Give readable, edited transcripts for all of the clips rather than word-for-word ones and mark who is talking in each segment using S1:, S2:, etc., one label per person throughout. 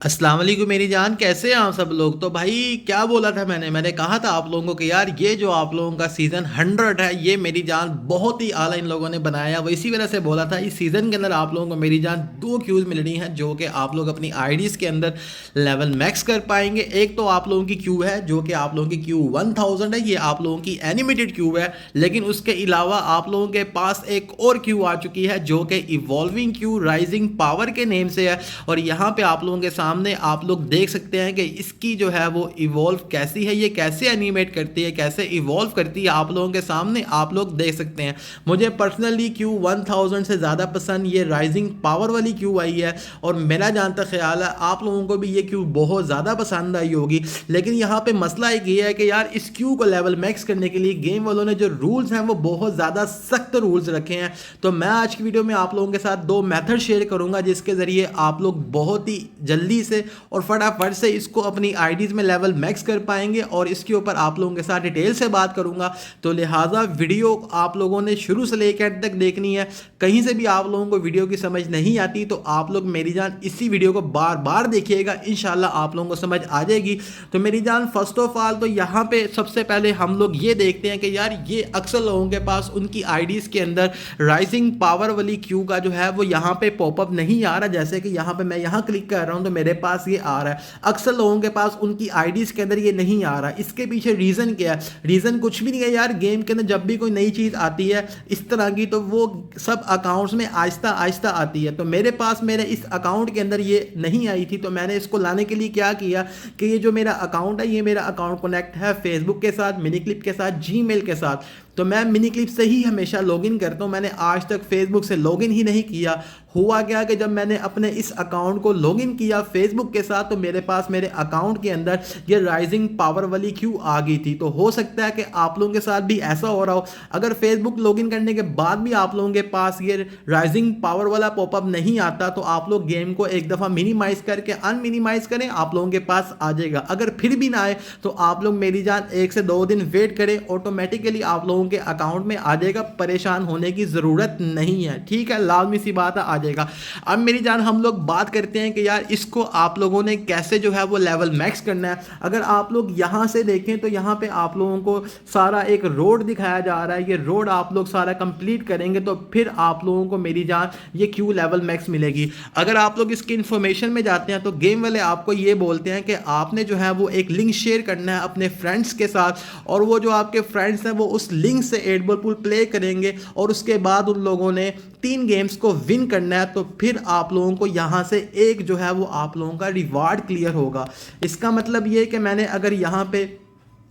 S1: अस्सलाम वालेकुम मेरी जान, कैसे हैं आप सब लोग। तो भाई क्या बोला था मैंने कहा था आप लोगों को कि यार ये जो आप लोगों का सीज़न 100 है ये मेरी जान बहुत ही आला इन लोगों ने बनाया। वो इसी वजह से बोला था इस सीज़न के अंदर आप लोगों को मेरी जान दो क्यूज़ मिल रही हैं जो कि आप लोग अपनी आईडीज़ के अंदर लेवल मैक्स कर पाएंगे। एक तो आप लोगों की क्यू है जो कि आप लोगों की क्यू 1000 है, ये आप लोगों की एनिमेटेड क्यू है। लेकिन उसके अलावा आप लोगों के पास एक और क्यू आ चुकी है जो कि इवॉल्विंग क्यू राइजिंग पावर के नेम से है। और यहाँ पे आप लोगों के सामने आप लोग देख सकते हैं कि इसकी जो है वो इवॉल्व कैसी है, ये कैसे एनिमेट करती है, कैसे इवॉल्व करती है, आप लोगों के सामने आप लोग देख सकते हैं। मुझे पर्सनली क्यू 1000 से ज़्यादा पसंद ये राइजिंग पावर वाली क्यू आई है और मेरा जहाँ तक ख्याल है आप लोगों को भी ये क्यू बहुत ज़्यादा पसंद आई होगी। लेकिन यहाँ पे मसला एक ये है कि यार इस क्यू को लेवल मैक्स करने के लिए गेम वालों ने जो रूल्स हैं वो बहुत ज़्यादा सख्त रूल्स रखे हैं। तो मैं आज की वीडियो में आप लोगों के साथ दो मेथड शेयर करूंगा जिसके ज़रिए आप लोग बहुत ही जल्दी से और फटाफट से इसको अपनी आईडीज़ में लेवल मैक्स कर पाएंगे और इसके ऊपर आप लोगों के साथ डिटेल से बात करूंगा। तो लिहाजा वीडियो आप लोगों ने शुरू से लेकर एंड तक देखनी है। कहीं से भी आप लोगों को वीडियो की समझ नहीं आती तो आप लोग मेरी जान इसी वीडियो को बार बार देखिएगा, इंशाल्लाह आप लोगों को समझ आ जाएगी। तो मेरी जान फर्स्ट ऑफ ऑल तो यहाँ पे सबसे पहले हम लोग ये देखते हैं कि यार ये अक्सर लोगों के पास उनकी आईडीज़ के अंदर राइजिंग पावर वाली क्यू का जो है वो यहाँ पे पॉपअप नहीं आ रहा। जैसे कि यहाँ पे मैं यहाँ क्लिक कर रहा हूँ तो मेरे पास ये आ रहा है। अक्सर लोगों के पास उनकी आईडीज़ के अंदर ये नहीं आ रहा। इसके पीछे रीज़न क्या है? रीज़न कुछ भी नहीं है यार। गेम के अंदर जब भी कोई नई चीज़ आती है इस तरह की तो वो सब अकाउंट्स में आहिस्ता आहिस्ता आती है। तो मेरे पास मेरे इस अकाउंट के अंदर ये नहीं आई थी तो मैंने इसको लाने के लिए क्या किया कि ये जो मेरा अकाउंट है ये मेरा अकाउंट कनेक्ट है फेसबुक के साथ, मिनी क्लिप के साथ, जीमेल के साथ। तो मैं मिनी क्लिप से ही हमेशा लॉगिन करता हूँ। मैंने आज तक फेसबुक से लॉगिन ही नहीं किया। हुआ क्या कि जब मैंने अपने इस अकाउंट को लॉगिन किया फेसबुक के साथ तो मेरे पास मेरे अकाउंट के अंदर ये राइजिंग पावर वाली क्यू आ गई थी। तो हो सकता है कि आप लोगों के साथ भी ऐसा हो रहा हो। अगर फेसबुक लॉगिन करने के बाद भी आप लोगों के पास ये राइजिंग पावर वाला पॉपअप नहीं आता तो आप लोग गेम को एक दफ़ा मिनिमाइज करके अनमिनिमाइज करें, आप लोगों के पास आ जाएगा। अगर फिर भी ना आए तो आप लोग मेरी जान 1 से 2 दिन वेट करें, ऑटोमेटिकली आप लोगों के अकाउंट में आ जाएगा। परेशान होने की ज़रूरत नहीं है, ठीक है, लाजमी सी बात है, आ जाएगा। अब मेरी जान हम लोग बात करते हैं कि यार इसको आप लोगों ने कैसे जो है वो लेवल मैक्स करना है। अगर आप लोग यहाँ से देखें तो यहाँ पे आप लोगों को सारा एक रोड दिखाया जा रहा है। ये रोड आप लोग सारा कंप्लीट करेंगे तो फिर आप लोगों को मेरी जान ये क्यू लेवल मैक्स मिलेगी। अगर आप लोग इसकी इंफॉर्मेशन में जाते हैं तो गेम वाले आपको ये बोलते हैं कि आपने जो है वो एक लिंक शेयर करना है अपने फ्रेंड्स के साथ और वो जो आपके फ्रेंड्स हैं वो उस लिंक से 8 बॉल पूल प्ले करेंगे और उसके बाद उन लोगों ने 3 गेम्स को विन करना है। तो फिर आप लोगों को यहाँ से एक जो है वो आप लोगों का रिवार्ड क्लियर होगा। इसका मतलब ये कि मैंने अगर यहाँ पे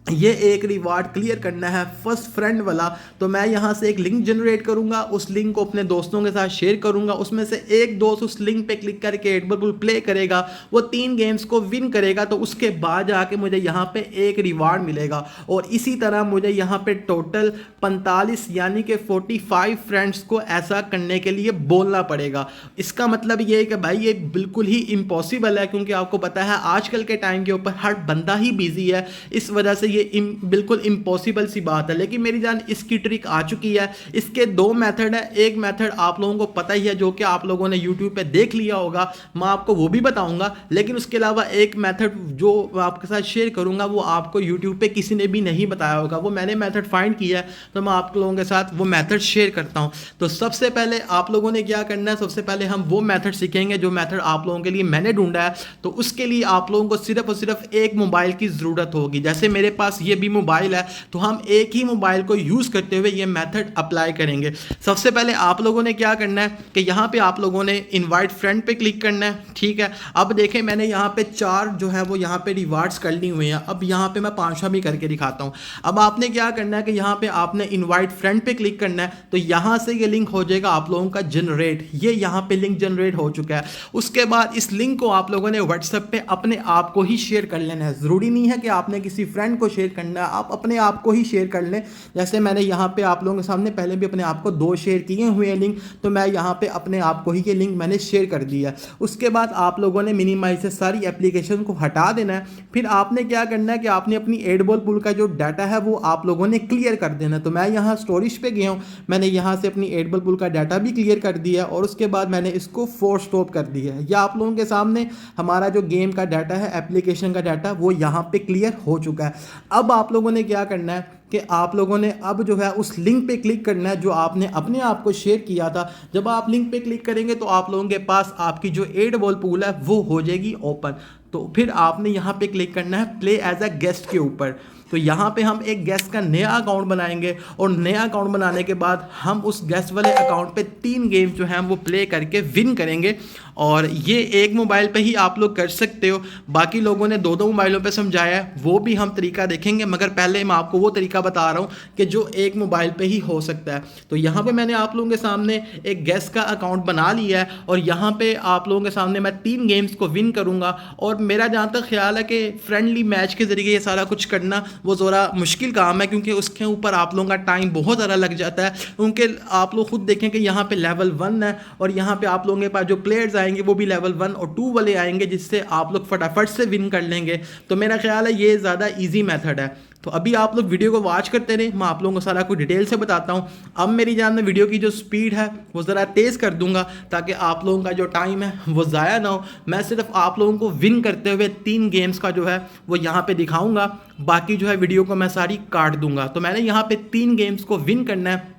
S1: ये एक रिवार्ड क्लियर करना है फर्स्ट फ्रेंड वाला तो मैं यहाँ से एक लिंक जनरेट करूँगा, उस लिंक को अपने दोस्तों के साथ शेयर करूँगा। उसमें से एक दोस्त उस लिंक पे क्लिक करके 8 बॉल प्ले करेगा, वो 3 गेम्स को विन करेगा। तो उसके बाद जाके मुझे यहाँ पे एक रिवार्ड मिलेगा और इसी तरह मुझे यहाँ पे टोटल 45 यानी कि 45 फ्रेंड्स को ऐसा करने के लिए बोलना पड़ेगा। इसका मतलब ये है कि भाई ये बिल्कुल ही इम्पॉसिबल है क्योंकि आपको पता है आजकल के टाइम के ऊपर हर बंदा ही बिजी है, इस वजह से ये बिल्कुल इम्पॉसिबल सी बात है। लेकिन मेरी जान इसकी ट्रिक आ चुकी है। इसके 2 मेथड है। एक मेथड आप लोगों को पता ही है जो कि आप लोगों ने यूट्यूब पे देख लिया होगा, मैं आपको वो भी बताऊंगा। लेकिन उसके अलावा एक मेथड जो मैं आपके साथ शेयर करूंगा वो आपको यूट्यूब पे किसी ने भी नहीं बताया होगा। वो मैंने मेथड फाइंड किया है तो मैं आप लोगों के साथ वो मेथड शेयर करता हूँ। तो सबसे पहले आप लोगों ने क्या करना है, सबसे पहले हम वो मेथड सीखेंगे जो मेथड आप लोगों के लिए मैंने ढूंढा है। तो उसके लिए आप लोगों को सिर्फ और सिर्फ एक मोबाइल की ज़रूरत होगी। जैसे मेरे पास ये भी मोबाइल है तो हम एक ही मोबाइल को यूज़ करते हुए ये मेथड अप्लाई करेंगे। सबसे पहले आप लोगों ने क्या करना है कि यहाँ पे आप लोगों ने इनवाइट फ्रेंड पे क्लिक करना है, ठीक है। अब देखें मैंने यहाँ पे 4 जो है वो यहाँ पे रिवार्ड्स कर ली हुए हैं। अब यहाँ पे मैं 5वां भी करके दिखाता हूँ। अब आपने क्या करना है कि यहाँ पे आपने इनवाइट फ्रेंड पे क्लिक करना है तो यहाँ से ये लिंक हो जाएगा आप लोगों का जनरेट। ये यहाँ पे लिंक जनरेट हो चुका है। उसके बाद इस लिंक को आप लोगों ने व्हाट्सएप पे अपने आप को ही शेयर कर लेना है। ज़रूरी नहीं है कि आपने किसी फ्रेंड को को शेयर करना है, आप अपने आप को ही शेयर कर लें। जैसे मैंने यहाँ पे आप लोगों के सामने पहले भी अपने आप को 2 शेयर किए हुए हैं लिंक, तो मैं यहाँ पे अपने आप को ही ये लिंक मैंने शेयर कर दिया। उसके बाद आप लोगों ने मिनिमाइज से सारी एप्लीकेशन को हटा देना है। फिर आपने क्या करना है कि आपने अपनी एडबॉल पूल का जो डाटा है वो आप लोगों ने क्लियर कर देना है। तो मैं यहाँ स्टोरेज पे गया हूँ, मैंने यहाँ से अपनी एडबॉल पूल का डाटा भी क्लियर कर दिया और उसके बाद मैंने इसको फोर्स स्टॉप कर दिया है। या आप लोगों के सामने हमारा जो गेम का डाटा है, एप्लीकेशन का डाटा, वो यहाँ पे क्लियर हो चुका है। अब आप लोगों ने क्या करना है कि आप लोगों ने अब जो है उस लिंक पे क्लिक करना है जो आपने अपने आप को शेयर किया था। जब आप लिंक पे क्लिक करेंगे तो आप लोगों के पास आपकी जो 8 बॉल पूल है वो हो जाएगी ओपन। तो फिर आपने यहाँ पे क्लिक करना है प्ले एज अ गेस्ट के ऊपर। तो यहाँ पे हम एक गेस्ट का नया अकाउंट बनाएंगे और नया अकाउंट बनाने के बाद हम उस गेस्ट वाले अकाउंट पे 3 गेम जो हैं वो प्ले करके विन करेंगे। और ये एक मोबाइल पे ही आप लोग कर सकते हो, बाकी लोगों ने 2-2 मोबाइलों पे समझाया है, वो भी हम तरीका देखेंगे, मगर पहले मैं आपको वो तरीका बता रहा हूँ कि जो एक मोबाइल पे ही हो सकता है। तो यहाँ पे मैंने आप लोगों के सामने एक गेस्ट का अकाउंट बना लिया है और यहाँ पे आप लोगों के सामने मैं 3 गेम्स को विन करूँगा। और मेरा जहाँ तक ख्याल है कि फ्रेंडली मैच के ज़रिए ये सारा कुछ करना वो ज़रा मुश्किल काम है, क्योंकि उसके ऊपर आप लोगों का टाइम बहुत ज़्यादा लग जाता है। क्योंकि आप लोग खुद देखें कि यहाँ पे लेवल 1 है और यहाँ पे आप लोगों के पास जो प्लेयर्स आएंगे वो भी लेवल 1 और 2 वाले आएंगे, जिससे आप लोग फटाफट से विन कर लेंगे। तो मेरा ख्याल है ये ज़्यादा ईजी मेथड है। तो अभी आप लोग वीडियो को वॉच करते रहे, मैं आप लोगों को सारा कुछ डिटेल से बताता हूँ। अब मेरी जान में वीडियो की जो स्पीड है वो ज़रा तेज़ कर दूंगा ताकि आप लोगों का जो टाइम है वो ज़ाया ना हो। मैं सिर्फ आप लोगों को विन करते हुए 3 गेम्स का जो है वो यहाँ पे दिखाऊंगा, बाकी जो है वीडियो को मैं सारी काट दूंगा। तो मैंने यहाँ पे 3 गेम्स को विन करना है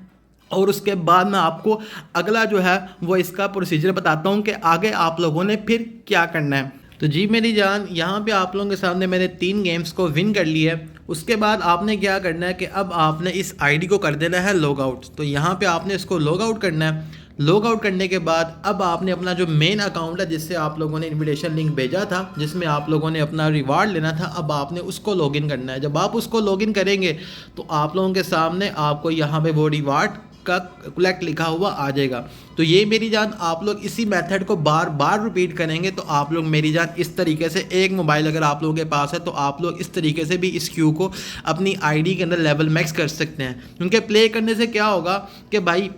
S1: और उसके बाद मैं आपको अगला जो है वो इसका प्रोसीजर बताता हूँ कि आगे आप लोगों ने फिर क्या करना है। तो जी मेरी जान, यहाँ पे आप लोगों के सामने मैंने 3 गेम्स को विन कर लिया है। उसके बाद आपने क्या करना है कि अब आपने इस आईडी को कर देना है लॉग आउट। तो यहाँ पे आपने इसको लॉग आउट करना है। लॉग आउट करने के बाद अब आपने अपना जो मेन अकाउंट है जिससे आप लोगों ने इनविटेशन लिंक भेजा था, जिसमें आप लोगों ने अपना रिवार्ड लेना था, अब आपने उसको लॉगिन करना है। जब आप उसको लॉगिन करेंगे तो आप लोगों के सामने आपको यहाँ पे वो रिवार्ड का कलेक्ट लिखा हुआ आ जाएगा। तो ये मेरी जान आप लोग इसी मेथड को बार बार रिपीट करेंगे तो आप लोग मेरी जान इस तरीके से एक मोबाइल अगर आप लोगों के पास है तो आप लोग इस तरीके से भी इस क्यू को अपनी आईडी के अंदर लेवल मैक्स कर सकते हैं। क्योंकि प्ले करने से क्या होगा कि भाई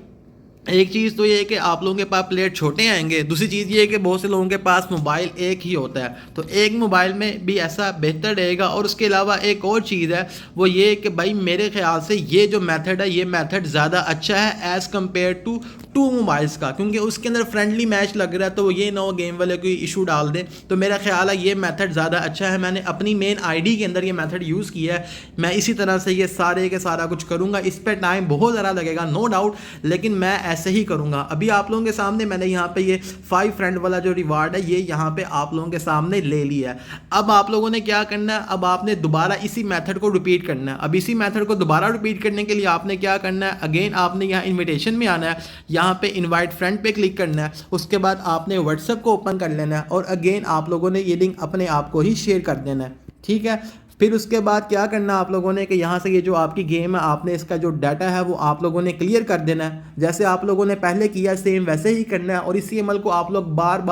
S1: एक चीज़ तो ये है कि आप लोगों के पास प्लेयर छोटे आएंगे, दूसरी चीज़ ये है कि बहुत से लोगों के पास मोबाइल एक ही होता है, तो एक मोबाइल में भी ऐसा बेहतर रहेगा। और उसके अलावा एक और चीज़ है वो ये कि भाई मेरे ख्याल से ये जो मेथड है ये मेथड ज़्यादा अच्छा है एज़ कम्पेयर टू 2 मोबाइल्स का, क्योंकि उसके अंदर फ्रेंडली मैच लग रहा है तो ये ना हो गेम वाले कोई इशू डाल दें। तो मेरा ख्याल है ये मेथड ज़्यादा अच्छा है। मैंने अपनी मेन आईडी के अंदर ये मेथड यूज़ किया है। मैं इसी तरह से ये सारे के सारा कुछ करूँगा। इस पर टाइम बहुत ज़्यादा लगेगा नो डाउट, लेकिन मैं ऐसे ही करूँगा। अभी आप लोगों के सामने मैंने यहाँ पे ये 5 फ्रेंड वाला जो रिवार्ड है ये यहाँ पे आप लोगों के सामने ले लिया है। अब आप लोगों ने क्या करना है, अब आपने दोबारा इसी मेथड को रिपीट करना है। अब इसी मेथड को दोबारा रिपीट करने के लिए आपने क्या करना है, अगेन आपने यहाँ इन्विटेशन में आना है, यहाँ पे इनवाइट फ्रेंड पे क्लिक करना है। उसके बाद आपने व्हाट्सएप को ओपन कर लेना है और अगेन आप लोगों ने ये लिंक अपने आप को ही शेयर कर देना है, ठीक है। फिर उसके बाद क्या करना आप लोगों ने कि यहाँ से ये जो आपकी गेम है आपने इसका जो डाटा है वो आप लोगों ने क्लियर कर देना है। जैसे आप लोगों ने पहले किया सेम वैसे ही करना है और इसी अमल को आप लोग बार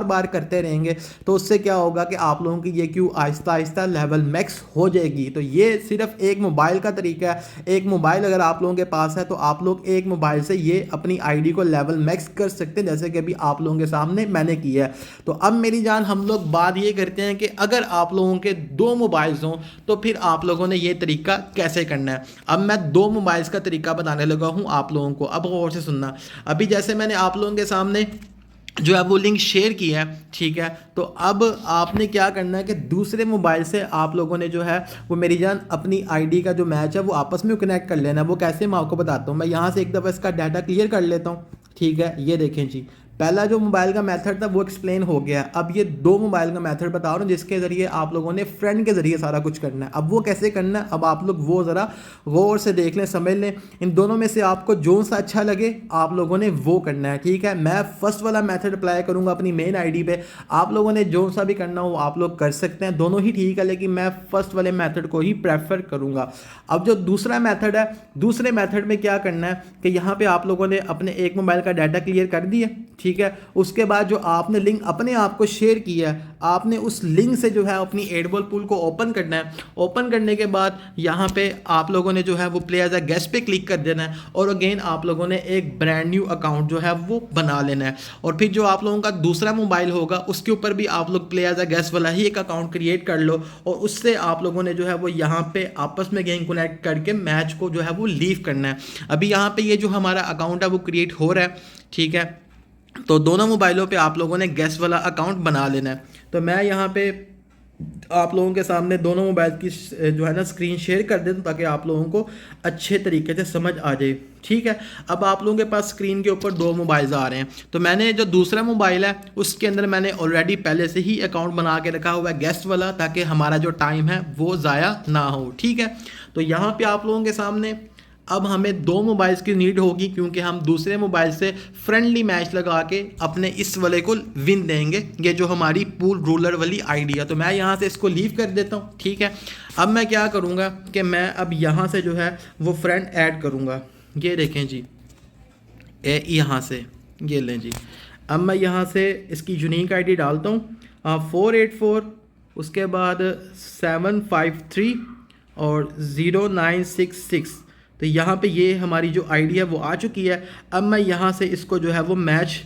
S1: बार करते रहेंगे। तो उससे क्या होगा कि आप लोगों की ये Q Aahista Aahista level max हो जाएगी। तो ये सिर्फ एक मोबाइल का तरीका है। एक मोबाइल अगर आप लोगों के पास है तो आप लोग एक मोबाइल से ये अपनी आईडी को लेवल मैक्स कर सकते हैं, जैसे कि अभी आप लोगों के सामने मैंने किया है। तो अब मेरी जान हम लोग बात ये करते हैं कि अगर आप लोगों के 2 मोबाइल्स हों तो फिर आप लोगों ने ये तरीका कैसे करना है। अब मैं 2 मोबाइल्स का तरीका बताने लगा हूँ आप लोगों को, अब गौर से सुनना। अभी जैसे मैंने आप लोगों के सामने जो है वो लिंक शेयर किया है, ठीक है। तो अब आपने क्या करना है कि दूसरे मोबाइल से आप लोगों ने जो है वो मेरी जान अपनी आईडी का जो मैच है वो आपस में कनेक्ट कर लेना है। वो कैसे मैं आपको बताता हूँ। मैं यहाँ से एक दफ़ा इसका डाटा क्लियर कर लेता हूँ, ठीक है। ये देखें जी, पहला जो मोबाइल का मेथड था वो एक्सप्लेन हो गया। अब ये 2 मोबाइल का मेथड बता रहा हूँ जिसके ज़रिए आप लोगों ने फ्रेंड के ज़रिए सारा कुछ करना है। अब वो कैसे करना है अब आप लोग वो ज़रा गौर से देख लें, समझ लें। इन दोनों में से आपको जो सा अच्छा लगे आप लोगों ने वो करना है, ठीक है। मैं फर्स्ट वाला मेथड अप्लाई करूँगा अपनी मेन आईडी पे। आप लोगों ने जो सा भी करना हो आप लोग कर सकते हैं, दोनों ही ठीक है, लेकिन मैं फर्स्ट वाले मेथड को ही प्रेफर करूँगा। अब जो दूसरा मेथड है, दूसरे मेथड में क्या करना है कि यहाँ पर आप लोगों ने अपने एक मोबाइल का डाटा क्लियर कर दिया, ठीक है। उसके बाद जो आपने लिंक अपने आप को शेयर किया है, आपने उस लिंक से जो है अपनी एडबॉल पूल को ओपन करना है। ओपन करने के बाद यहाँ पे आप लोगों ने जो है वो प्ले एज अ गेस्ट पे क्लिक कर देना है और अगेन आप लोगों ने एक ब्रांड न्यू अकाउंट जो है वो बना लेना है। और फिर जो आप लोगों का दूसरा मोबाइल होगा उसके ऊपर भी आप लोग प्ले एज अ गेस्ट वाला ही एक अकाउंट क्रिएट कर लो और उससे आप लोगों ने जो है वो यहाँ पे आपस में गेम कनेक्ट करके मैच को जो है वो लीव करना है। अभी यहाँ पे ये जो हमारा अकाउंट है वो क्रिएट हो रहा है, ठीक है। तो दोनों मोबाइलों पे आप लोगों ने गेस्ट वाला अकाउंट बना लेना है। तो मैं यहाँ पे आप लोगों के सामने दोनों मोबाइल की जो है ना स्क्रीन शेयर कर देता हूँ ताकि आप लोगों को अच्छे तरीके से समझ आ जाए, ठीक है। अब आप लोगों के पास स्क्रीन के ऊपर दो मोबाइल्स आ रहे हैं। तो मैंने जो दूसरा मोबाइल है उसके अंदर मैंने ऑलरेडी पहले से ही अकाउंट बना के रखा हुआ है गेस्ट वाला, ताकि हमारा जो टाइम है वो ज़ाया ना हो, ठीक है। तो यहाँ पे आप लोगों के सामने अब हमें दो मोबाइल्स की नीड होगी क्योंकि हम दूसरे मोबाइल से फ्रेंडली मैच लगा के अपने इस वाले को विन देंगे। ये जो हमारी पूल रूलर वाली आइडिया, तो मैं यहाँ से इसको लीव कर देता हूँ, ठीक है। अब मैं क्या करूँगा कि मैं अब यहाँ से जो है वो फ्रेंड ऐड करूँगा। ये देखें जी, यहाँ से ये लें जी। अब मैं यहाँ से इसकी यूनिक आईडी डालता हूँ 484, उसके बाद 753 और 0966। तो यहाँ पे ये हमारी जो आईडी है वो आ चुकी है। अब मैं यहाँ से इसको जो है वो मैच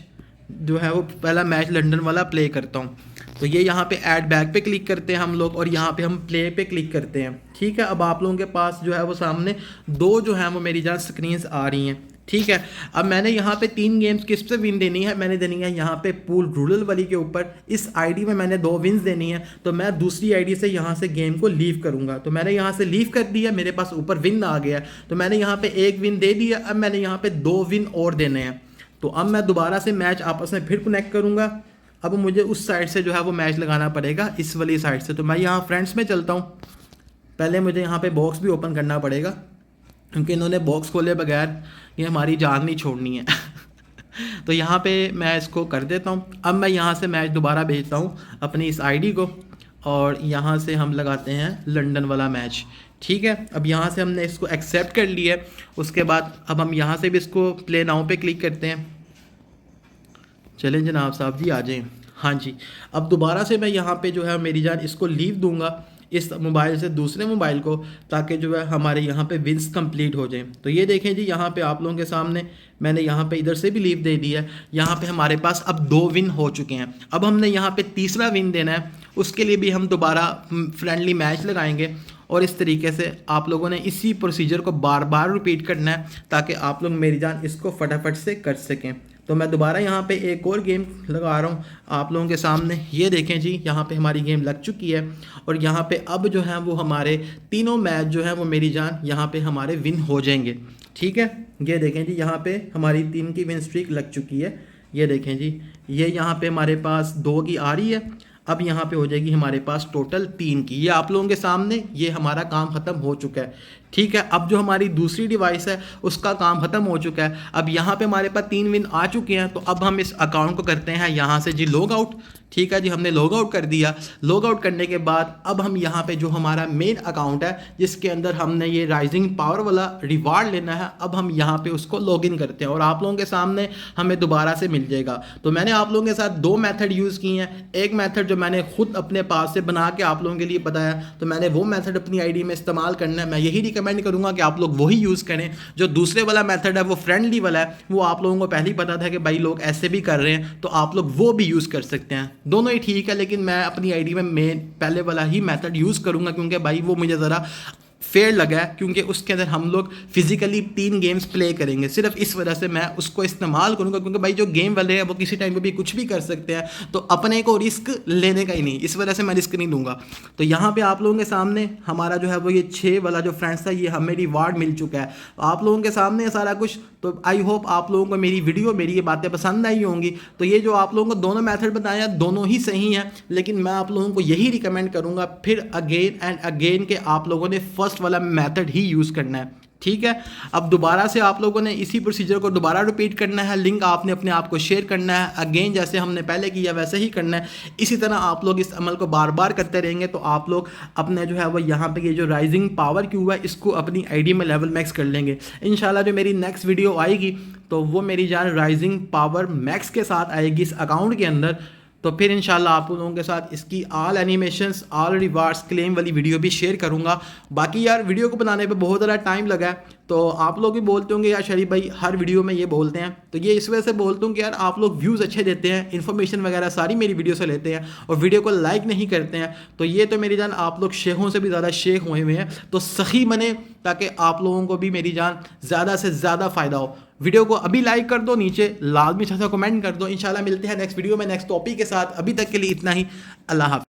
S1: जो है वो पहला मैच लंदन वाला प्ले करता हूँ। तो ये यहाँ पे ऐड बैक पे क्लिक करते हैं हम लोग और यहाँ पे हम प्ले पे क्लिक करते हैं, ठीक है। अब आप लोगों के पास जो है वो सामने दो जो है वो मेरी जहाँ स्क्रीन्स आ रही हैं, ठीक है। अब मैंने यहाँ पे 3 गेम्स किस पे विन देनी है, मैंने देनी है यहाँ पे पूल रूरल वाली के ऊपर। इस आईडी में मैंने 2 विन्स देनी है, तो मैं दूसरी आईडी से यहाँ से गेम को लीव करूँगा। तो मैंने यहाँ से लीव कर दिया, मेरे पास ऊपर विन आ गया। तो मैंने यहाँ पे 1 विन दे दिया, अब मैंने यहाँ पे 2 विन और देने हैं। तो अब मैं दोबारा से मैच आपस में फिर कनेक्ट करूँगा। अब मुझे उस साइड से जो है वो मैच लगाना पड़ेगा, इस वाली साइड से। तो मैं यहाँ फ्रेंड्स में चलता हूँ। पहले मुझे यहाँ पे बॉक्स भी ओपन करना पड़ेगा क्योंकि इन्होंने बॉक्स खोले बगैर ये हमारी जान नहीं छोड़नी है। तो यहाँ पे मैं इसको कर देता हूँ। अब मैं यहाँ से मैच दोबारा भेजता हूँ अपनी इस आईडी को और यहाँ से हम लगाते हैं लंदन वाला मैच, ठीक है। अब यहाँ से हमने इसको एक्सेप्ट कर लिया है। उसके बाद अब हम यहाँ से भी इसको प्ले नाउ पे क्लिक करते हैं। चलें जनाब साहब जी आ जाएं। हाँ जी, अब दोबारा से मैं यहाँ पे जो है मेरी जान इसको लीव दूंगा इस मोबाइल से दूसरे मोबाइल को, ताकि जो है हमारे यहाँ पे विंस कंप्लीट हो जाए। तो ये देखें जी, यहाँ पे आप लोगों के सामने मैंने यहाँ पे इधर से भी लीव दे दी है। यहाँ पे हमारे पास अब 2 विन हो चुके हैं। अब हमने यहाँ पे तीसरा विन देना है, उसके लिए भी हम दोबारा फ्रेंडली मैच लगाएंगे और इस तरीके से आप लोगों ने इसी प्रोसीजर को बार बार रिपीट करना है ताकि आप लोग मेरी जान इसको फटाफट से कर सकें। तो मैं दोबारा यहाँ पे एक और गेम लगा रहा हूँ आप लोगों के सामने। ये देखें जी, यहाँ पे हमारी गेम लग चुकी है और यहाँ पे अब जो है वो हमारे तीनों मैच जो है वो मेरी जान यहाँ पे हमारे विन हो जाएंगे, ठीक है। ये देखें जी, यहाँ पे हमारी 3 की विन स्ट्रीक लग चुकी है। ये देखें जी, ये यहाँ पे हमारे पास 2 की आ रही है। अब यहाँ पे हो जाएगी हमारे पास टोटल 3 की। ये आप लोगों के सामने ये हमारा काम ख़त्म हो चुका है, ठीक है। अब जो हमारी दूसरी डिवाइस है उसका काम ख़त्म हो चुका है। अब यहाँ पे हमारे पास 3 विन आ चुके हैं। तो अब हम इस अकाउंट को करते हैं यहाँ से जी लॉग आउट, ठीक है जी। हमने लॉग आउट कर दिया। लॉग आउट करने के बाद अब हम यहाँ पे जो हमारा मेन अकाउंट है जिसके अंदर हमने ये राइजिंग पावर वाला रिवार्ड लेना है, अब हम यहाँ पे उसको लॉग इन करते हैं और आप लोगों के सामने हमें दोबारा से मिल जाएगा। तो मैंने आप लोगों के साथ 2 मेथड यूज़ किए हैं। एक मेथड जो मैंने खुद अपने पास से बना के आप लोगों के लिए बताया, तो मैंने वो मेथड अपनी आईडी में इस्तेमाल करना है। मैं यही रिकमेंड करूँगा कि आप लोग वही यूज़ करें। जो दूसरे वाला मेथड है वो फ्रेंडली वाला है, वो आप लोगों को पहले ही पता था कि भाई लोग ऐसे भी कर रहे हैं, तो आप लोग वो भी यूज़ कर सकते हैं। दोनों ही ठीक है, लेकिन मैं अपनी आईडी में पहले वाला ही मेथड यूज़ करूँगा क्योंकि भाई वो मुझे ज़रा फेयर लगा है, क्योंकि उसके अंदर हम लोग फिजिकली 3 गेम्स प्ले करेंगे। सिर्फ इस वजह से मैं उसको इस्तेमाल करूँगा क्योंकि भाई जो गेम वाले हैं वो किसी टाइम पे भी कुछ भी कर सकते हैं, तो अपने को रिस्क लेने का ही नहीं, इस वजह से मैं रिस्क नहीं लूँगा। तो यहाँ पे आप लोगों के सामने हमारा जो है वो ये 6 वाला जो फ्रेंड्स था ये हमें रिवार्ड मिल चुका है आप लोगों के सामने है सारा कुछ। तो आई होप आप लोगों को मेरी वीडियो, मेरी ये बातें पसंद आई होंगी। तो ये जो आप लोगों को दोनों मेथड बताया दोनों ही सही हैं, लेकिन मैं आप लोगों को यही रिकमेंड करूँगा फिर अगेन एंड अगेन के आप लोगों ने फर्स्ट वाला मेथड ही यूज़ करना है, ठीक है। अब दोबारा से आप लोगों ने इसी प्रोसीजर को दोबारा रिपीट करना है, लिंक आपने अपने आप को शेयर करना है, अगेन जैसे हमने पहले किया वैसे ही करना है। इसी तरह आप लोग इस अमल को बार बार करते रहेंगे तो आप लोग अपने जो है वो यहाँ पे ये जो राइजिंग पावर क्यूब है इसको अपनी आईडी में लेवल मैक्स कर लेंगे। इंशाल्लाह जो मेरी नेक्स्ट वीडियो आएगी तो वो मेरी जान राइजिंग पावर मैक्स के साथ आएगी इस अकाउंट के अंदर। तो फिर इंशाल्लाह आप लोगों के साथ इसकी all animations all rewards claim वाली वीडियो भी शेयर करूंगा। बाकी यार वीडियो को बनाने पे बहुत ज़्यादा टाइम लगा है, तो आप लोग भी बोलते होंगे यार शरीफ भाई हर वीडियो में ये बोलते हैं, तो ये इस वजह से बोलता हूँ कि यार आप लोग व्यूज़ अच्छे देते हैं, इन्फॉर्मेशन वगैरह सारी मेरी वीडियो से लेते हैं और वीडियो को लाइक नहीं करते हैं। तो ये तो मेरी जान आप लोग शेखों से भी ज़्यादा शेख हुए हुए हैं, तो सही बने ताकि आप लोगों को भी मेरी जान ज़्यादा से ज़्यादा फ़ायदा हो। वीडियो को अभी लाइक कर दो, नीचे लाजमी अच्छा सा कमेंट कर दो। इंशाल्लाह मिलते हैं नेक्स्ट वीडियो में नेक्स्ट टॉपिक के साथ। अभी तक के लिए इतना ही। अल्लाह हाफ़िज़।